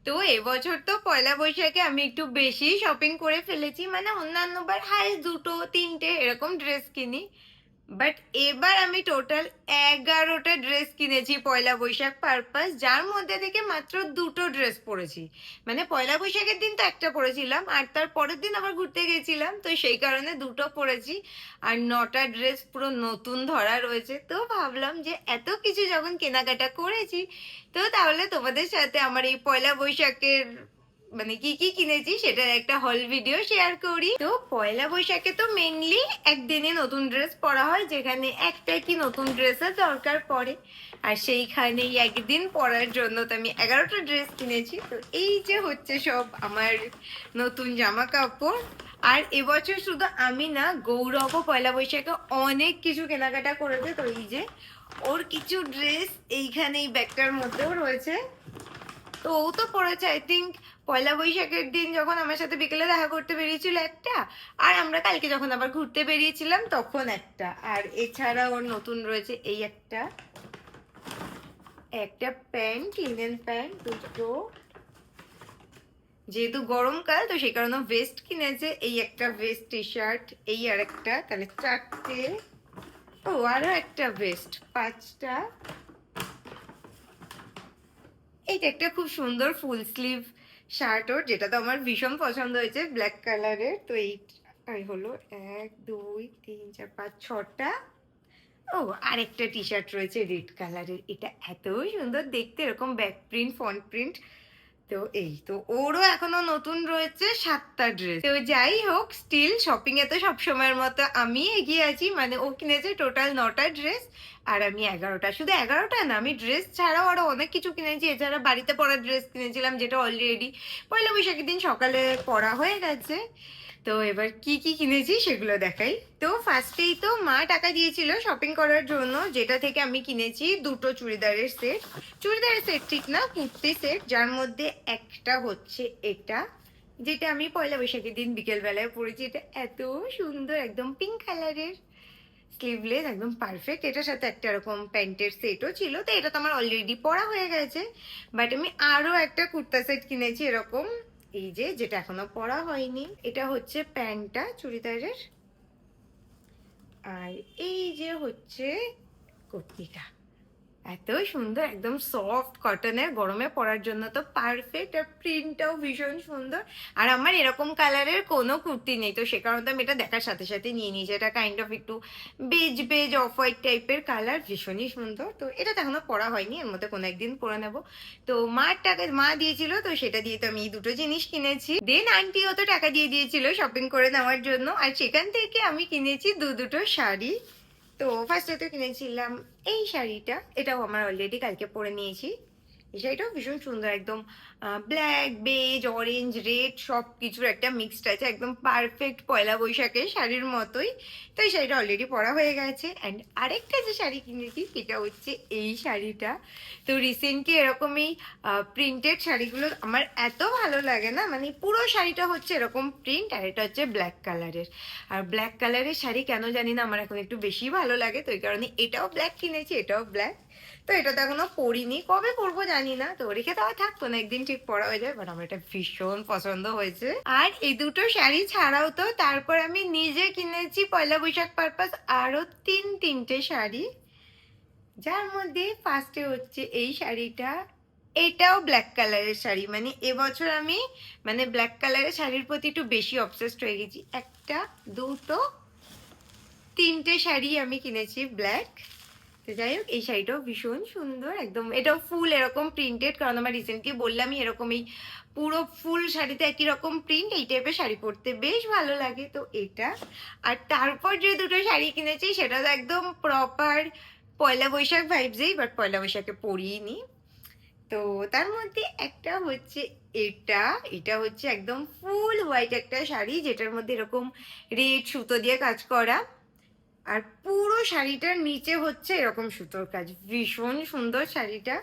তো এবছর তো পয়লা বৈশাখে আমি একটু বেশি শপিং করে ফেলেছি, মানে অন্যান্য বার হাই দুটো তিনটে এরকম ড্রেস কিনি। বাট এবার আমি টোটাল 11টা ড্রেস কিনেছি পয়লা বৈশাখ পারপাস, যার মধ্যে থেকে মাত্র দুটো ড্রেস পরেছি। মানে পয়লা বৈশাখের দিন তো একটা পরেছিলাম, আর তার পরের দিন আবার ঘুরতে গেছিলাম, তো সেই কারণে দুটো পরেছি। আর 9টা ড্রেস পুরো নতুন ধরা রয়েছে। তো ভাবলাম যে এত কিছু যখন কেনাকাটা করেছি, তো তাহলে তোমাদের সাথে আমার এই পয়লা বৈশাখের মানে কি কি কিনেছি সেটার একটা হল ভিডিও শেয়ার করি। তো পয়লা বৈশাখে তো মেনলি একদিনে নতুন ড্রেস পরা হয়, যেখানে একটা কি নতুন ড্রেসের দরকার পড়ে। আর সেইখানেই একদিন পরার জন্য তো আমি 11টা ড্রেস কিনেছি। তো এই যে হচ্ছে সব আমার নতুন জামা কাপড়। আর এবছর শুধু আমি না, গৌরবও পয়লা বৈশাখে অনেক কিছু কেনাকাটা করেছে। তো এই যে ওর কিছু ড্রেস এইখানে এই ব্যাগটার মধ্যেও রয়েছে। তো ও তো পড়েছে আই থিঙ্ক পয়লা বৈশাখের দিন যখন আমার সাথে বিকেলে দেখা করতে বেরিয়েছিল একটা, আর আমরা কালকে যখন আবার ঘুরতে বেরিয়েছিলাম তখন একটা। আর এছাড়া ওর নতুন রয়েছে এই একটা একটা প্যান্ট, লিনেন প্যান্ট দুটো, যেহেতু গরমকাল তো সেই কারণে ভেস্ট কিনেছে। এই একটা ভেস্ট টি শার্ট, এই আর একটা, তাহলে চারটে। ও আরো একটা ভেস্ট, পাঁচটা। এইটা একটা খুব সুন্দর ফুল স্লিভ শার্ট ওর, যেটা তো আমার ভীষণ পছন্দ হয়েছে, ব্ল্যাক কালারের। তো এই হলো এক দুই তিন চার পাঁচ ছটা। ও আরেকটা টি শার্ট রয়েছে রেড কালারের, এটা এত সুন্দর দেখতে, এরকম ব্যাক প্রিন্ট ফ্রন্ট প্রিন্ট। তো এই তো ওরও এখনো নতুন রয়েছে 7টা ড্রেস। তো যাই হোক, স্টিল শপিং এ তো সবসময়ের মতো আমি এগিয়ে আছি। মানে ও কিনেছে টোটাল 9টা ড্রেস, আর আমি 11টা। শুধু 11টা না, আমি ড্রেস ছাড়াও আরো অনেক কিছু কিনেছি। এছাড়া বাড়িতে পরার ড্রেস কিনেছিলাম, যেটা অলরেডি পয়লা বৈশাখের দিন সকালে পরা হয়ে গেছে। তো এবার কি কি কিনেছি সেগুলো দেখাই। তো ফার্স্টেই তো মা টাকা দিয়েছিল শপিং করার জন্য, যেটা থেকে আমি কিনেছি দুটো চুড়িদারের সেট। চুড়িদারের সেট ঠিক না, কুর্তি সেট, যার মধ্যে একটা হচ্ছে এটা, যেটা আমি পয়লা বৈশাখের দিন বিকেল বেলায় পরেছি। এটা এত সুন্দর, একদম পিঙ্ক কালারের, স্লিভলেস, একদম পারফেক্ট। এটার সাথে একটা এরকম প্যান্টের সেটও ছিল। তো এটা তো আমার অলরেডি পরা হয়ে গেছে। বাট আমি আরো একটা কুর্তা সেট কিনেছি এরকম, এই যে, যেটা এখনো পরা হয়নি। এটা হচ্ছে প্যান্টটা চুড়িদারের, আর এই যে হচ্ছে কুর্তিটা। এত সুন্দর, একদম সফট কটনের, গরমে পরার জন্য তো পারফেক্ট। আর প্রিন্টটাও ভীষণ সুন্দর। আর আমার এরকম কালারের কোনো কুর্তি নেই, তো সে কারণে আমি এটা দেখার সাথে সাথে নিয়ে নিয়েছি। এটা কাইন্ড অফ একটু বেজ বেজ অফ হোয়াইট টাইপের কালার, ভীষণই সুন্দর। তো এটা তো এখনো পরা হয়নি, এর মধ্যে কোনো একদিন পরে নেবো। তো মার টাকা মা দিয়েছিল, তো সেটা দিয়ে তো আমি এই দুটো জিনিস কিনেছি। দেন আন্টিও তো টাকা দিয়ে দিয়েছিল শপিং করে নেওয়ার জন্য, আর সেখান থেকে আমি কিনেছি দুটো শাড়ি। তো ফার্স্টে তো কিনেছিলাম এই শাড়িটা, এটাও আমার অলরেডি কালকে পরে নিয়েছি। এই শাড়িটাও ভীষণ সুন্দর, একদম ব্ল্যাক বেজ অরেঞ্জ রেড সব কিছুর একটা মিক্সড আছে, একদম পারফেক্ট পয়লা বৈশাখের শাড়ির মতোই। তো এই শাড়িটা অলরেডি পরা হয়ে গেছে। অ্যান্ড আরেকটা যে শাড়ি কিনেছি সেটা হচ্ছে এই শাড়িটা। তো রিসেন্টলি এরকম এই প্রিন্টেড শাড়িগুলো আমার এত ভালো লাগে না, মানে পুরো শাড়িটা হচ্ছে এরকম প্রিন্ট, আর এটা হচ্ছে ব্ল্যাক কালারের। আর ব্ল্যাক কালারের শাড়ি কেন জানি না আমার এখন একটু বেশি ভালো লাগে, তো এই কারণে এটাও ব্ল্যাক কিনেছি, এটাও ব্ল্যাক। তো এটা তো এখনো পরিনি, কবে পরবো জানি না, তো রেখে দেওয়া থাকতো না, একদিন ঠিক পরা হয়ে যায়। বাট আমার এটা ভীষণ পছন্দ হয়েছে। আর এই দুটো শাড়ি ছাড়াও তো তারপর আমি নিজে কিনেছি পয়লা বৈশাখ পারপাস আরো তিনটে শাড়ি, যার মধ্যে ফার্স্টে হচ্ছে এই শাড়িটা। এটাও ব্ল্যাক কালারের শাড়ি, মানে এবছর আমি মানে ব্ল্যাক কালারের শাড়ির প্রতি একটু বেশি অবসেসড হয়ে গেছি। একটা দুটো তিনটে শাড়ি আমি কিনেছি ব্ল্যাক। তো যাই হোক, এই শাড়িটাও ভীষণ সুন্দর, একদম এটাও ফুল এরকম প্রিন্টেড, কারণ আমার রিসেন্টলি বললামই এরকম এই পুরো ফুল শাড়িতে একই রকম প্রিন্ট, এই টাইপের শাড়ি পরতে বেশ ভালো লাগে। তো এটা, আর তারপর যে দুটো শাড়ি কিনেছি সেটা তো একদম প্রপার পয়লা বৈশাখ ভাইবসেই, বাট পয়লা বৈশাখে পরিনি। তো তার মধ্যে একটা হচ্ছে এটা, এটা হচ্ছে একদম ফুল হোয়াইট একটা শাড়ি, যেটার মধ্যে এরকম রেড সুতো দিয়ে কাজ করা, আর পুরো শাড়িটার নিচে হচ্ছে এরকম সুতোর কাজ, ভীষণ সুন্দর শাড়িটা।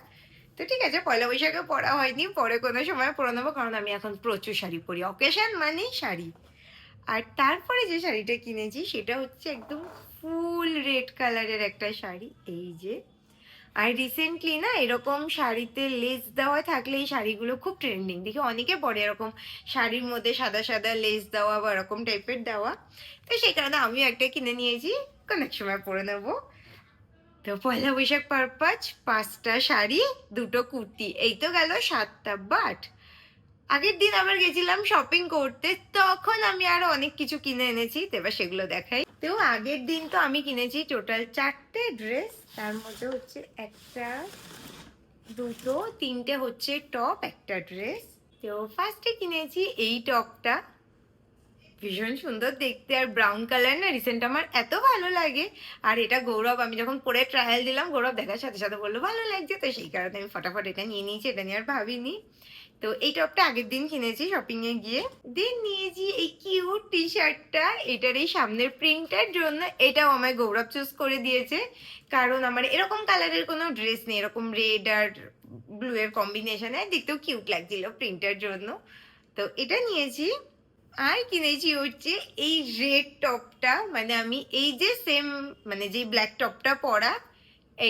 তো ঠিক আছে, পয়লা বৈশাখে পরা হয়নি, পরে কোনো সময় পরে নেবো, কারণ আমি এখন প্রচুর শাড়ি পরি, অকেশন মানেই শাড়ি। আর তারপরে যে শাড়িটা কিনেছি সেটা হচ্ছে একদম ফুল রেড কালারের একটা শাড়ি, এই যে আর রিসেন্টলি না এরকম শাড়িতে লেস দেওয়া থাকলে এই শাড়িগুলো খুব ট্রেন্ডিং, দেখি অনেকে পরে এরকম শাড়ির মধ্যে সাদা সাদা লেস দেওয়া বা এরকম টাইপের দেওয়া। তো সেই কারণে আমিও একটা কিনে নিয়েছি, কোন এক সময় পরে নেবো। তো পয়লা বৈশাখ পারপাস 5টা শাড়ি, 2টো কুর্তি, এই তো গেল 7টা। বাট আগের দিন আবার গেছিলাম শপিং করতে, তখন আমি আরো অনেক কিছু কিনে এনেছি, তো এবার সেগুলো দেখাই। তো আগের দিন তো আমি কিনেছি টোটাল 4টে ড্রেস, তার মধ্যে হচ্ছে একটা, দুটো, তিনটে হচ্ছে টপ, একটা ড্রেস। তো ফার্স্টে কিনেছি এই টপটা, ভীষণ সুন্দর দেখতে, আর ব্রাউন কালার না রিসেন্ট আমার এত ভালো লাগে। আর এটা গৌরব, আমি যখন পরে ট্রায়াল দিলাম, গৌরব দেখার সাথে সাথে বললো ভালো লাগছে, তো সেই কারণে আমি ফটাফট এটা নিয়ে নিয়েছি, এটা নিয়ে আর ভাবিনি। তো এই টপটা আগের দিন কিনেছি শপিং এ গিয়ে। দেন নিয়েছি এই কিউট টি শার্টটা, এটার এই সামনের প্রিন্টের জন্য, এটাও আমায় গৌরব চুজ করে দিয়েছে, কারণ আমার এরকম কালারের কোনো ড্রেস নেই, এরকম রেড আর ব্লু এর কম্বিনেশনে, দেখতেও কিউট লাগছিল প্রিন্টের জন্য, তো এটা নিয়েছি। আর কিনেছি হচ্ছে এই রেড টপটা, মানে আমি এই যে সেম, মানে যে ব্ল্যাক টপটা পরা,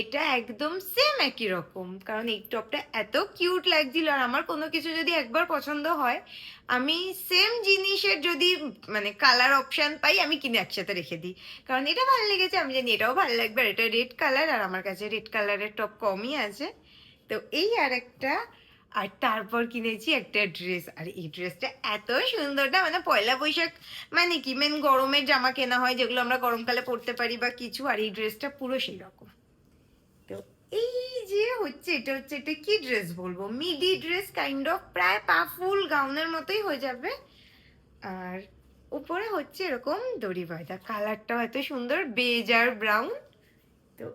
এটা একদম সেম একই রকম, কারণ এই টপটা এত কিউট লাগছিল। আর আমার কোনো কিছু যদি একবার পছন্দ হয়, আমি সেম জিনিসের যদি মানে কালার অপশন পাই, আমি কিনে একসাথে রেখে দিই, কারণ এটা ভালো লেগেছে, আমি জানি এটাও ভালো লাগবে। আর এটা রেড কালার, আর আমার কাছে রেড কালারের টপ কমই আছে, তো এই আর একটা। আর তারপর কিনেছি একটা ড্রেস, আর এই ড্রেসটা এত সুন্দর না, মানে পয়লা বৈশাখ মানে কি মেন গরমের জামা কেনা হয় যেগুলো আমরা গরমকালে পরতে পারি বা কিছু, আর এই ড্রেসটা পুরো সেই রকম। তো এই যে হচ্ছে এটা, হচ্ছে এটা কি ড্রেস বলবো, মিডি ড্রেস কাইন্ড অফ, প্রায় পা ফুল গাউনের মতোই হয়ে যাবে। আর উপরে হচ্ছে এরকম দড়ি বাঁধা, কালারটাও এত সুন্দর, বেজ আর ব্রাউন। তো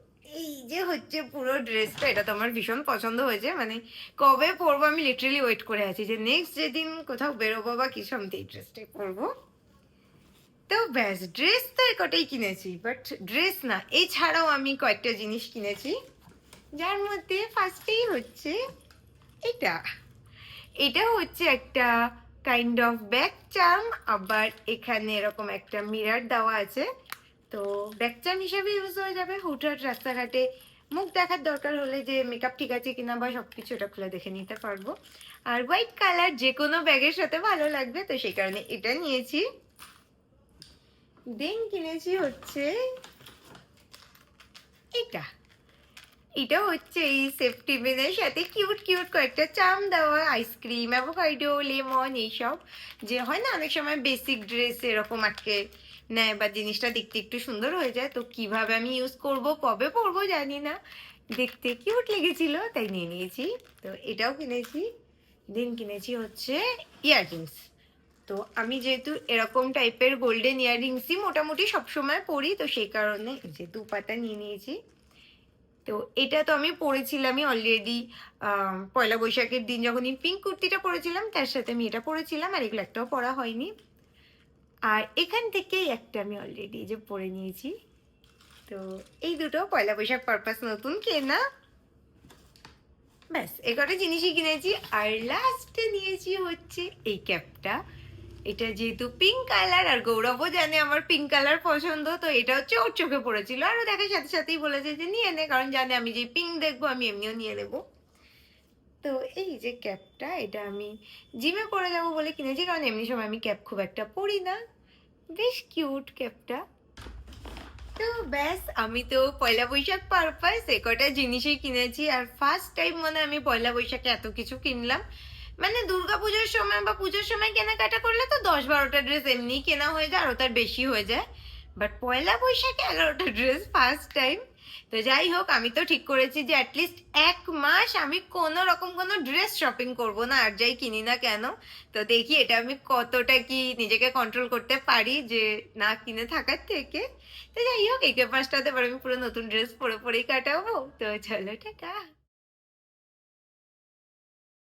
এই যে হচ্ছে পুরো ড্রেসটা, এটা তো আমার ভীষণ পছন্দ হয়েছে, মানে কবে পরবো আমি লিটারালি ওয়েট করে আছি, যে নেক্সট যেদিন কোথাও বেরোবো বা কিছু, আমি এই ড্রেসটাই পরবো। তো ব্যাস, ড্রেস তো এই কটাই কিনেছি, বাট ড্রেস না, এছাড়াও আমি কয়েকটা জিনিস কিনেছি, যার মধ্যে ফার্স্টেই হচ্ছে এটা। এটা হচ্ছে একটা কাইন্ড অফ ব্যাক চার্ম, আবার এখানে এরকম একটা মিরার দেওয়া আছে, তো ব্যাক চার্ম হিসেবে ইউজ হয়ে যাবে, হুটহাট রাস্তাঘাটে মুখ দেখার দরকার হলে যে মেকআপ ঠিক আছে কিনা বা সবকিছু এটা খুলে দেখে নিতে পারবো। আর হোয়াইট কালার যে কোনো ব্যাগের সাথে ভালো লাগবে, তো সেই কারণে এটা নিয়েছি। দেন কিনেছি হচ্ছে এটা। এটা হচ্ছে এই সেফটি পিনের সাথে কিউট কিউট কয়েকটা চাম দেওয়া, আইসক্রিম, অ্যাভোকাডো, লেমন, এইসব যে হয় না অনেক সময় বেসিক ড্রেস এরকম আটকে নেয় বা জিনিসটা দেখতে একটু সুন্দর হয়ে যায়, তো কিভাবে আমি ইউজ করব কবে পরবো জানি না, দেখতে কিউট লেগেছিল তাই নিয়ে নিয়েছি। তো এটাও কিনেছি। দেন কিনেছি হচ্ছে ইয়াররিংস। তো আমি যেহেতু এরকম টাইপের গোল্ডেন ইয়াররিংসই মোটামুটি সবসময় পরি, তো সেই কারণে এই যে 2 পাতা নিয়ে নিয়েছি। তো এটা তো আমি পরেছিলামই অলরেডি, পয়লা বৈশাখের দিন যখন এই পিঙ্ক কুর্তিটা পরেছিলাম তার সাথে আমি এটা পরেছিলাম, আর এগুলো একটাও পরা হয়নি। আর এখান থেকেই একটা আমি অলরেডি যে পরে নিয়েছি। তো এই দুটো পয়লা বৈশাখ পারপাস নতুন কেনা, ব্যাস এ কটা জিনিসই কিনেছি। আর লাস্টে নিয়েছি হচ্ছে এই ক্যাপটা, এটা যেহেতু পিঙ্ক কালার, আর গৌরবও জানে আমার পিঙ্ক কালার পছন্দ, তো এটা হচ্ছে ওর চোখে পড়েছিল, আর ও দেখার সাথে সাথেই বলেছে যে নিয়ে নে, কারণ জানে আমি যে পিঙ্ক দেখবো আমি এমনিও নিয়ে নেবো। তো এই যে ক্যাপটা, এটা আমি জিমে পরে যাবো বলে কিনেছি, কারণ এমনি সময় আমি ক্যাপ খুব একটা পরি না, বেশ কিউট ক্যাপটা। তো ব্যাস, আমি তো পয়লা বৈশাখ পারপাস এ কটা জিনিসই কিনেছি। আর ফার্স্ট টাইম মনে হয় আমি পয়লা বৈশাখে এত কিছু কিনলাম, মানে দুর্গা পুজোর সময় বা পুজোর সময় কেনাকাটা করলে তো 10-12টা ড্রেস এমনি কেনা হয়ে যায়, আরও তার বেশি হয়ে যায়, বাট পয়লা বৈশাখে 11টা ড্রেস ফার্স্ট টাইম। তো যাই হোক, আমি তো ঠিক করেছি যে অ্যাটলিস্ট 1 মাস আমি কোনো রকম কোনো ড্রেস শপিং করব না, আর যাই কিনি না কেন। তো দেখি এটা আমি কতটা কি নিজেকে কন্ট্রোল করতে পারি যে না কিনে থাকার থেকে। তো যাই হোক, এই 5টাতে এবার আমি পুরো নতুন ড্রেস পরে পরেই কাটাবো। তো চলো, টাটা।